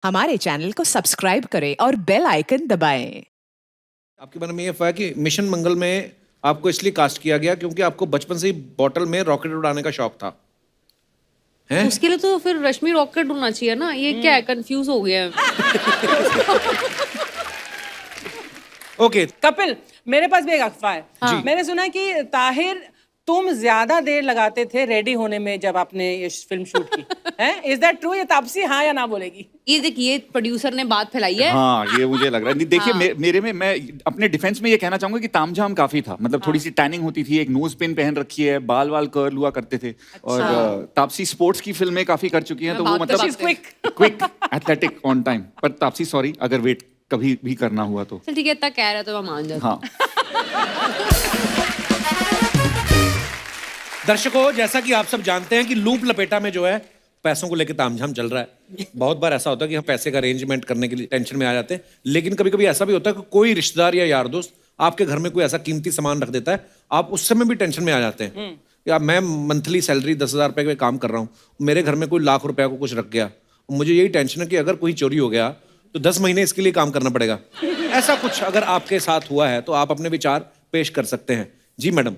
हमारे चैनल को सब्सक्राइब करें और बेल आइकन दबाएं। आपके बारे में ये अफवाह है कि मिशन मंगल में आपको इसलिए कास्ट किया गया क्योंकि आपको बचपन से ही बॉटल में रॉकेट उड़ाने का शौक था, हैं? उसके लिए तो फिर रश्मि रॉकेट होना चाहिए ना। ये क्या है, कंफ्यूज हो गया है। ओके, कपिल, मेरे पास भी एक अफवाह है। हाँ। मैंने सुना कि ताहिर तुम ज्यादा देर लगाते थे रेडी होने में जब आपने ये फिल्म शूट की हैं? Is that true? ये तापसी हाँ या ना बोलेगी? ये देखिए, प्रोड्यूसर ने बात फैलाई है। हाँ, ये मुझे लग रहा है। नहीं, देखिए मेरे में मैं अपने डिफेंस में ये कहना चाहूंगा कि तामझाम काफी था। मतलब थोड़ी सी टैनिंग होती थी, एक नोज पिन पहन रखी है, बाल वाल कर्ल हुआ करते थे। और तापसी स्पोर्ट्स की फिल्में काफी कर चुकी हैं, तो वो मतलब क्विक एथलेटिक ऑन टाइम। पर तापसी सॉरी अगर वेट कभी भी करना हुआ तो। चल ठीक है, इतना कह रहा तो मैं मान जाता हूँ। हाँ, दर्शकों, जैसा कि आप सब जानते हैं कि लूप लपेटा में जो है पैसों को लेकर तामझाम चल रहा है। बहुत बार ऐसा होता है कि हम पैसे का अरेंजमेंट करने के लिए टेंशन में आ जाते हैं, लेकिन कभी कभी ऐसा भी होता है कि कोई रिश्तेदार या यार दोस्त आपके घर में कोई ऐसा कीमती सामान रख देता है, आप उस समय भी टेंशन में आ जाते हैं। या मैं मंथली सैलरी 10,000 रुपए पे काम कर रहा हूँ, मेरे घर में कोई लाख रुपया को कुछ रख गया, मुझे यही टेंशन है कि अगर कोई चोरी हो गया तो 10 महीने इसके लिए काम करना पड़ेगा। ऐसा कुछ अगर आपके साथ हुआ है तो आप अपने विचार पेश कर सकते हैं। जी madam.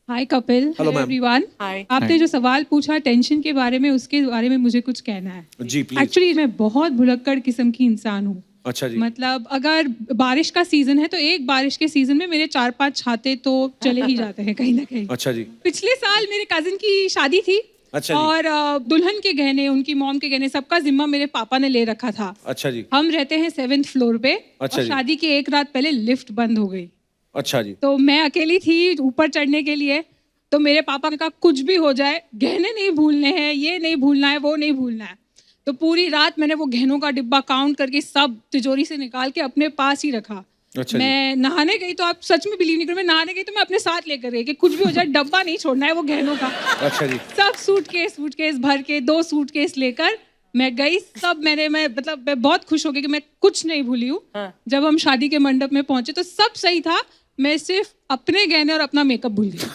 Hi Kapil, Hello, ma'am. Everyone. Hi. आपने जो सवाल पूछा टेंशन के बारे में, उसके बारे में मुझे कुछ कहना है। जी प्लीज। एक्चुअली मैं बहुत भुलक्कड़ किस्म की इंसान हूँ। अच्छा जी। मतलब अगर बारिश का सीजन है तो एक बारिश के सीजन में मेरे 4-5 छाते तो चले ही जाते हैं कहीं ना कहीं। अच्छा जी। पिछले साल मेरे कजिन की शादी थी। अच्छा जी। और दुल्हन के गहने, उनकी मॉम के गहने, सबका जिम्मा मेरे पापा ने ले रखा था। अच्छा जी। हम रहते हैं 7th फ्लोर पे। अच्छा और जी। शादी की एक रात पहले लिफ्ट बंद हो गई, अच्छा जी। तो मैं अकेली थी ऊपर चढ़ने के लिए। तो मेरे पापा ने कहा कुछ भी हो जाए गहने नहीं भूलने हैं, ये नहीं भूलना है, वो नहीं भूलना है। तो पूरी रात मैंने वो गहनों का डिब्बा काउंट करके सब तिजोरी से निकाल के अपने पास ही रखा। अच्छा मैं नहाने गई तो आप सच में बिलीव नहीं करो, मैं नहाने गई तो मैं अपने साथ लेकर गई कि कुछ भी हो जाए डब्बा नहीं छोड़ना है वो गहनों का। अच्छा जी। सब सूटकेस भर के 2 सूटकेस लेकर मैं गई। सब मैं बहुत खुश हो गई कि मैं कुछ नहीं भूली हूँ। जब हम शादी के मंडप में पहुंचे तो सब सही था, मैं सिर्फ अपने गहने और अपना मेकअप भूल गई।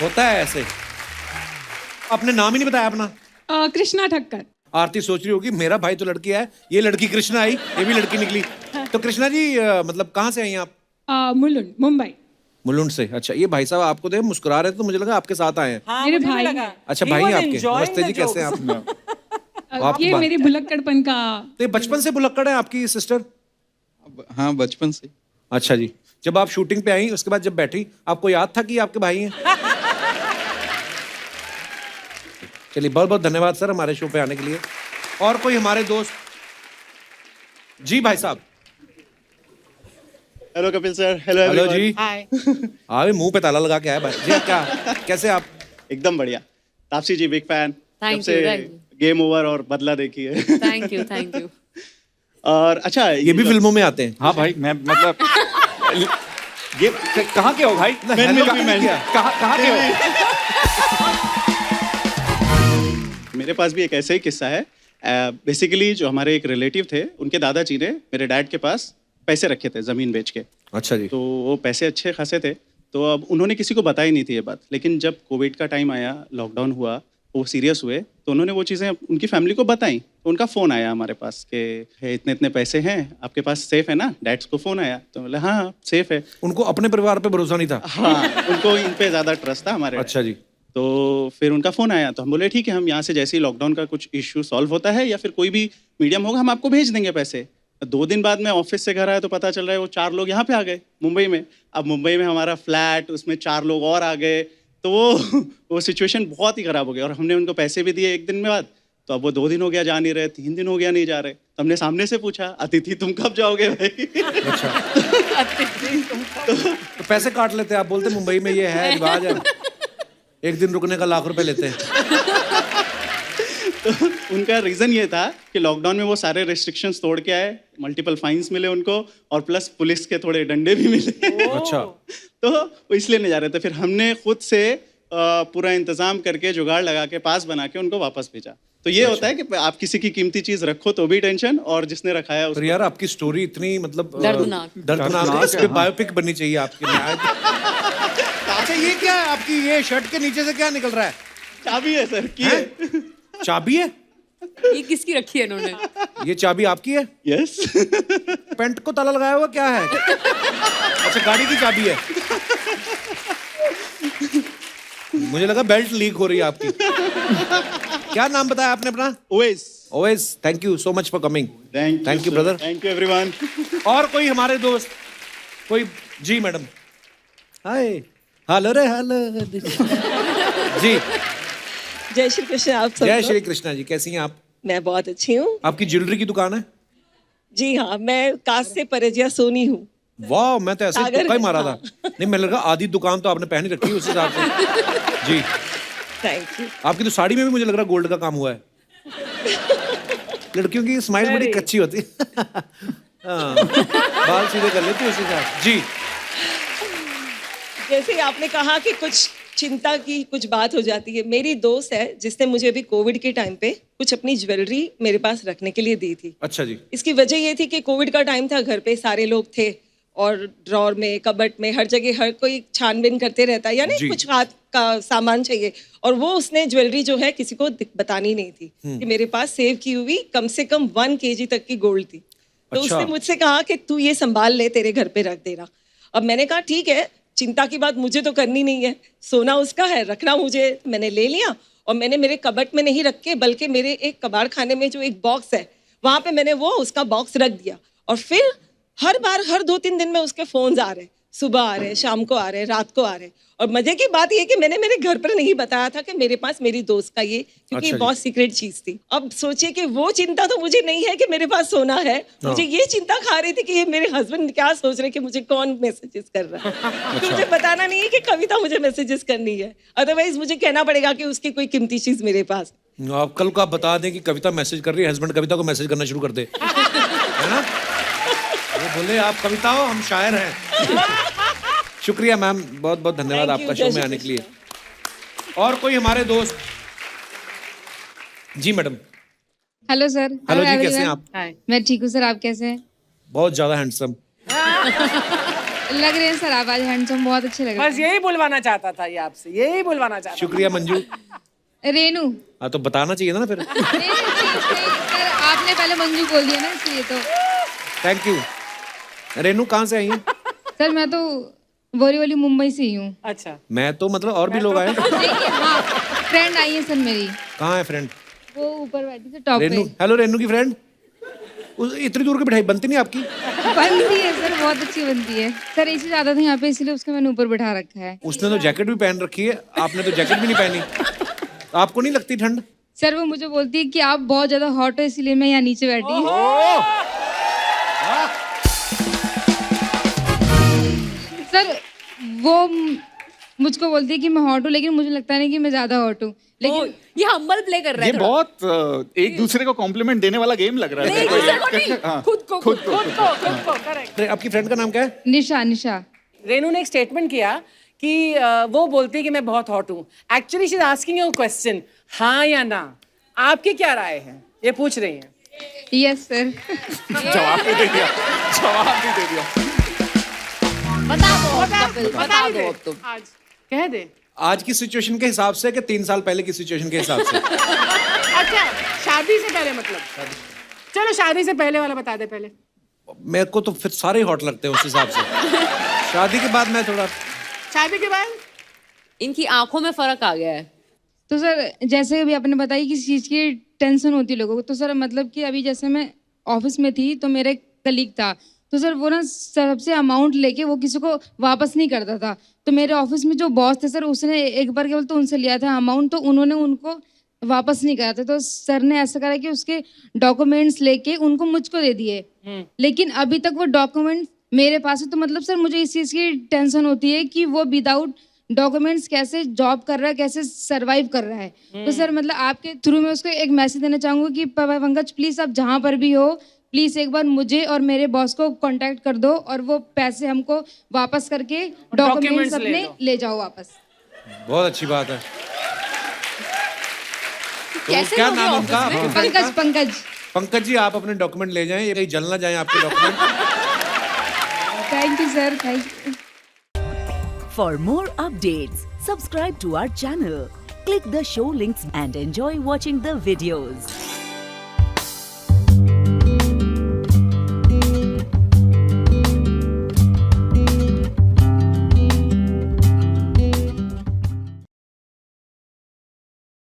होता है ऐसे। आपने नाम ही नहीं बताया अपना। कृष्णा ठक्कर। आरती सोच रही होगी मेरा भाई तो लड़की है, ये लड़की कृष्णा आई, ये भी लड़की निकली। तो कृष्णा जी मतलब कहाँ से आई आप? मुलुंड, मुंबई। मुलुंड से। अच्छा, ये भाई साहब आपको देख मुस्कुरा रहे थे तो मुझे लगा आपके साथ आए हैं। हाँ, मेरे मुझे भी भाई लगा। अच्छा, He भाई was हैं आपके। enjoying नमस्ते the जी, कैसे हैं jokes. आप? आप ये बात- मेरे भुलक्कड़पन का। तो ये बचपन से भुलक्कड़ है आपकी सिस्टर? हाँ, बचपन से। अच्छा जी। जब आप शूटिंग पे आई उसके बाद जब बैठी आपको याद था कि आपके भाई हैं? चलिए, बहुत बहुत धन्यवाद सर हमारे शो पे आने के लिए। और कोई हमारे दोस्त? जी भाई साहब। Hello Kapil sir. Hello hello जी। हाय। हाँ, मुंह पे ताला लगा के आया भाई जी। क्या कैसे आप? एकदम बढ़िया। तापसी जी बिग फैन। Thank जब से you, thank you. Game over और बदला देखी है। Thank you, thank you. और अच्छा, ये भी फिल्मों में आते हैं? हाँ भाई, मैं मतलब ये कहाँ के हो भाई? हेलो भी मैंने किया। कहाँ के हो? मेरे पास भी एक ऐसा ही किस्सा है। बेसिकली जो हमारे एक रिलेटिव थे, उनके दादाजी ने मेरे डैड के पास पैसे रखे थे ज़मीन बेच के। अच्छा जी। तो वो पैसे अच्छे खासे थे, तो अब उन्होंने किसी को बताई नहीं थी ये बात। लेकिन जब कोविड का टाइम आया, लॉकडाउन हुआ, वो सीरियस हुए, तो उन्होंने वो चीज़ें उनकी फैमिली को बताई। तो उनका फ़ोन आया हमारे पास कि इतने इतने पैसे हैं आपके पास, सेफ है ना? डैड्स को फ़ोन आया तो बोले हाँ सेफ है। उनको अपने परिवार पे भरोसा नहीं था? हाँ, उनको इन पे ज़्यादा ट्रस्ट था हमारे। अच्छा जी। तो फिर उनका फ़ोन आया तो हम बोले ठीक है, हम यहाँ से जैसे ही लॉकडाउन का कुछ इश्यू सॉल्व होता है या फिर कोई भी मीडियम होगा, हम आपको भेज देंगे पैसे। 2 दिन बाद मैं ऑफिस से घर आया तो पता चल रहा है वो 4 लोग यहाँ पे आ गए मुंबई में। अब मुंबई में हमारा फ्लैट, उसमें 4 लोग और आ गए, तो वो सिचुएशन बहुत ही ख़राब हो गई। और हमने उनको पैसे भी दिए 1 दिन में बाद, तो अब वो 2 दिन हो गया जा नहीं रहे, 3 दिन हो गया नहीं जा रहे। तो हमने सामने से पूछा, अतिथि तुम कब जाओगे भाई? अच्छा। तो पैसे काट लेते, आप बोलते मुंबई में ये है रिवाज है, 1 दिन रुकने का लाख रुपए लेते हैं। तो उनका रीज़न ये था कि लॉकडाउन में वो सारे रेस्ट्रिक्शंस तोड़ के आए, मल्टीपल फाइन्स मिले उनको और प्लस पुलिस के थोड़े डंडे भी मिले। अच्छा। तो वो इसलिए नहीं जा रहे थे। फिर हमने खुद से पूरा इंतजाम करके जुगाड़ लगा के पास बना के उनको वापस भेजा। तो ये होता है कि आप किसी की कीमती चीज रखो तो भी टेंशन, और जिसने रखाया पर उसको। यार आपकी स्टोरी इतनी मतलब दर्दनाक है, इस पे बायोपिक बननी चाहिए आपकी। अच्छा, ये क्या है आपकी, ये शर्ट के नीचे से क्या निकल रहा है? चाबी है सर की है। चाबी है? ये किसकी रखी है इन्होंने? ये चाबी आपकी है? यस। पेंट को ताला लगाया हुआ क्या है? अच्छा, गाड़ी की चाबी है। मुझे लगा बेल्ट लीक हो रही है आपकी। क्या नाम बताया आपने अपना? OS. Owais, thank you so much for coming. Thank you brother. Thank you everyone. और कोई हमारे दोस्त, कोई? जी मैडम। हाय, हेलो रे हेलो। जी, जय श्री कृष्ण आप सब। जय श्री कृष्णा जी, कैसी हैं आप? मैं बहुत अच्छी हूँ। आपकी ज्वेलरी की दुकान है? जी हाँ, मैं काश से परजिया सोनी हूँ। वाह, मैं तो ऐसे ही सागर तुक्का ही में, मारा था। हाँ। नहीं, मैंने लगा आधी दुकान तो आपने पहनी रखी है उस हिसाब से। जी, थैंक यू। आपकी तो साड़ी में भी मुझे लग रहा गोल्ड का काम हुआ है। लड़कियों की स्माइल बड़ी कच्ची होती है। हाँ, बाल सीधे कर लेती है उसी हिसाब। जी, जैसे आपने कहा कि कुछ चिंता की कुछ बात हो जाती है, मेरी दोस्त है जिसने मुझे अभी कोविड के टाइम पे कुछ अपनी ज्वेलरी मेरे पास रखने के लिए दी थी। अच्छा जी। इसकी वजह ये थी कि कोविड का टाइम था, घर पे सारे लोग थे और ड्रॉर में, कबर्ड में, हर जगह हर कोई छानबीन करते रहता है, यानी जी। कुछ हाथ का सामान चाहिए। और वो उसने ज्वेलरी जो है किसी को बतानी नहीं थी कि मेरे पास सेव की हुई कम से कम 1 kg तक की गोल्ड थी। तो अच्छा। उसने मुझसे कहा कि तू ये संभाल ले, तेरे घर पे रख देना। अब मैंने कहा ठीक है, चिंता की बात मुझे तो करनी नहीं है, सोना उसका है, रखना मुझे। मैंने ले लिया और मैंने मेरे कबर्ड में नहीं रख के, बल्कि मेरे एक कबाड़ खाने में जो एक बॉक्स है वहां पे मैंने वो उसका बॉक्स रख दिया। और फिर हर बार हर 2-3 दिन में उसके फोन्स आ रहे, सुबह आ रहे, शाम को आ रहे, रात को आ रहे। और मजे की बात ये कि मैंने मेरे घर पर नहीं बताया था कि मेरे पास मेरी दोस्त का ये, क्योंकि अच्छा ये जी। बहुत सीक्रेट चीज थी। अब सोचिए कि वो चिंता तो मुझे नहीं है कि मेरे पास सोना है, मुझे ये चिंता खा रही थी कि ये मेरे हस्बैंड क्या सोच रहे कि मुझे कौन मैसेजेस कर रहा है। तो मुझे बताना नहीं है कि कविता मुझे मैसेजेस करनी है, अदरवाइज मुझे कहना पड़ेगा कि उसकी कोई कीमती चीज मेरे पास। आप कल को आप बता दें कि कविता मैसेज कर रही है, हस्बैंड कविता को मैसेज करना शुरू कर दे, है ना? वो बोले आप कविता हो, हम शायर हैं। शुक्रिया मैम, बहुत बहुत धन्यवाद Thank you, आपका शो जय में श्री आने के लिए। और कोई हमारे दोस्त? जी मैडम। Hello sir. हेलो जी, everyone. कैसे हैं आप? मैं ठीक हूँ सर, आप कैसे हैं? बहुत ज्यादा हैंडसम। लग रहे हैं सर आप आज हैंडसम, बहुत अच्छे लग रहे बस यही बुलवाना चाहता था ये आपसे, यही बुलवाना चाहता शुक्रिया मंजू। हैं। रेनू। हाँ तो बताना चाहिए था ना फिर। सर आपने पहले मंजू बोल दिया ना, इसलिए तो। Thank you. रेनू कहाँ से आई हैं? सर मैं तो बोरीवली मुंबई से ही हूँ। था। अच्छा, मैं तो मतलब और भी लोग आए। हाँ, फ्रेंड आई है सर मेरी, कहाँ है फ्रेंड? वो ऊपर बैठी थी टॉप रेनू। पे। हेलो रेनू की फ्रेंड। इतनी दूर की मिठाई बनती नहीं आपकी? बनती है सर, बहुत अच्छी बनती है सर। इसी ज्यादा था यहाँ पे, इसलिए उसको मैंने ऊपर बिठा रखा है। उसने तो जैकेट भी पहन रखी है, आपने तो जैकेट भी नहीं पहनी। आपको नहीं लगती ठंड? सर वो मुझे बोलती है कि आप बहुत ज्यादा हॉट हो, इसलिए मैं यहाँ नीचे बैठी हूँ। सर वो मुझको बोलती है कि मैं हॉट हूँ, लेकिन मुझे लगता नहीं कि मैं ज्यादा हॉट हूँ। लेकिन ये हम्बल प्ले कर रहा ये है थोड़ा। बहुत एक दूसरे को कॉम्प्लीमेंट देने वाला गेम लग रहा है। नहीं, दूसरे को नहीं, हाँ, खुद को करेक्ट। अरे, आपकी फ्रेंड का नाम क्या है? निशा। निशा। रेनू ने एक स्टेटमेंट किया कि वो बोलती है कि मैं बहुत हॉट हूँ। Actually she is asking you question, हाँ या ना। आपकी क्या राय है, ये पूछ रही हैं। Yes sir. जवाब भी दे दिया, जवाब भी दे दिया। बता दो कपिल, बता ही दो दे अब तुम। आज, कह दे। आज की सिचुएशन के हिसाब से कि 3 साल पहले की सिचुएशन के हिसाब से? अच्छा, शादी से पहले मतलब? चलो शादी से पहले वाला बता दे पहले। मेरे को तो फिर सारे हॉट लगते हैं उस हिसाब से। शादी के बाद मैं थोड़ा। शादी के बाद इनकी आंखों में फर्क आ गया है। तो सर जैसे अभी आपने बताई किस चीज़ की टेंशन होती है लोगों को, तो सर मतलब कि अभी जैसे मैं ऑफिस में थी तो मेरा एक कलीग था, तो सर वो ना सबसे अमाउंट लेके वो किसी को वापस नहीं करता था। तो मेरे ऑफिस में जो बॉस थे सर, उसने एक बार केवल तो उनसे लिया था अमाउंट, तो उन्होंने उनको वापस नहीं करा था। तो सर ने ऐसा करा कि उसके डॉक्यूमेंट्स लेके उनको मुझको दे दिए, लेकिन अभी तक वो डॉक्यूमेंट मेरे पास है। तो मतलब सर मुझे इस चीज़ की टेंशन होती है कि वो विदाउट डॉक्यूमेंट्स कैसे जॉब कर रहा है, कैसे सरवाइव कर रहा है। तो सर मतलब आपके थ्रू में उसको एक मैसेज देना चाहूँगी कि पंकज प्लीज़ आप जहाँ पर भी हो, प्लीज़ एक बार मुझे और मेरे बॉस को कांटेक्ट कर दो और वो पैसे हमको वापस करके डॉक्यूमेंट्स अपने ले जाओ वापस। बहुत अच्छी बात है। तो कैसे क्या लोगे नाम ऑफिस उनका? में? पंकज। पंकज। पंकज जी, आप अपने डॉक्यूमेंट ले जाएं, ये कहीं जल ना जाए आपके document. Thank you sir, thank you. For more updates, subscribe to our channel, Click the show links and enjoy watching the videos.